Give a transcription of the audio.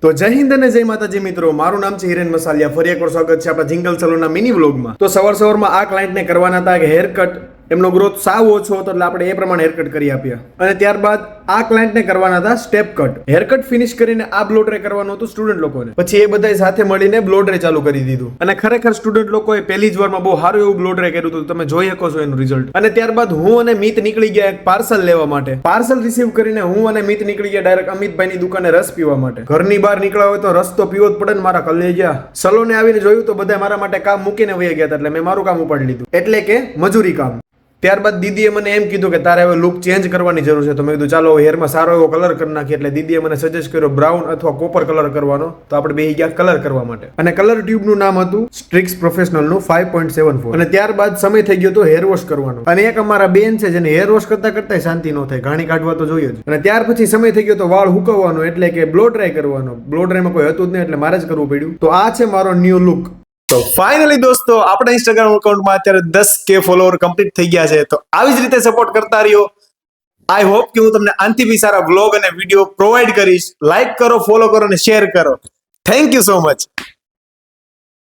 તો જય હિન્દ અને જય માતાજી મિત્રો, મારું નામ છે હિરેન મસાલિયા. ફરી એકવાર સ્વાગત છે આપણા જિંગલ સલૂનના મિની વ્લોગમાં. તો સવારમાં આ ક્લાયન્ટને કરવાના હતા કે હેર કટ, એમનો ગ્રોથ સાવ ઓછો હતો એટલે આપણે એ પ્રમાણે હેરકટ કરી આપ્યા. અને ત્યારબાદ આ ક્લાયન્ટને કરવાના હતા સ્ટેપ કટ. હેરકટ ફિનિશ કરીને આ બ્લો ડ્રાય કરવાનું હતું સ્ટુડન્ટ લોકોને. પછી એ બધાય સાથે મળીને બ્લો ડ્રાય ચાલુ કરી દીધું. અને ખરેખર સ્ટુડન્ટ લોકોએ પહેલી જ વારમાં બહુ સારું એવું બ્લો ડ્રાય કર્યું હતું. તમે જોઈ શકો છો એનું રિઝલ્ટ. અને ત્યારબાદ હું અને મિત નીકળી ગયા એક પાર્સલ લેવા માટે. પાર્સલ રિસીવ કરીને હું અને મિત નીકળી ગયા ડાયરેક્ટ અમિતભાઈની દુકાને રસ પીવા માટે. ઘરની બહાર નીકળ્યા હોય તો રસ તો પીવો જ પડે ને મારા કલેજા. સલોને આવીને જોયું તો બધા મારા માટે કામ મૂકીને વહી ગયા હતા, એટલે મેં મારું કામ ઉપાડી લીધું, એટલે કે મજૂરી કામ. ત્યારબાદ દીદીએ મને એમ કીધું કે તારે હવે લુક ચેન્જ કરવાની જરૂર છે. તો મેં કીધું ચાલો હેરમાં સારો એવો કલર કરી નાખીએ. એટલે દીદીએ મને સજેસ્ટ કર્યો બ્રાઉન અથવા કોપર કલર કરવાનો. તો આપણે બેસી ગયા કલર કરવા માટે. અને કલર ટ્યુબનું નામ હતું સ્ટ્રિક્સ પ્રોફેશનલનું 5.74. અને ત્યારબાદ સમય થઈ ગયો તો હેર વોશ કરવાનો. અને એક અમારા બેન છે જેને હેર વોશ કરતા કરતા શાંતિ ન થાય, ઘાણી કાઢવા તો જોઈએ જ. અને ત્યાર પછી સમય થઈ ગયો તો વાળ હુકવવાનો, એટલે કે બ્લો ડ્રાય કરવાનો. બ્લો ડ્રાયમાં કોઈ હતું જ નહીં એટલે મારે જ કરવું પડ્યું. તો આ છે મારો ન્યૂ લુક. તો ફાઇનલી દોસ્તો, આપણા ઇન્સ્ટાગ્રામ અકાઉન્ટમાં અત્યારે 10K ફોલોવર કમ્પ્લીટ થઈ ગયા છે. તો આવી જ રીતે સપોર્ટ કરતા રહ્યો. આઈ હોપ કે હું તમને આનાથી બી સારા વ્લોગ અને વિડીયો પ્રોવાઈડ કરીશ. લાઈક કરો, ફોલો કરો અને શેર કરો. Thank you so much.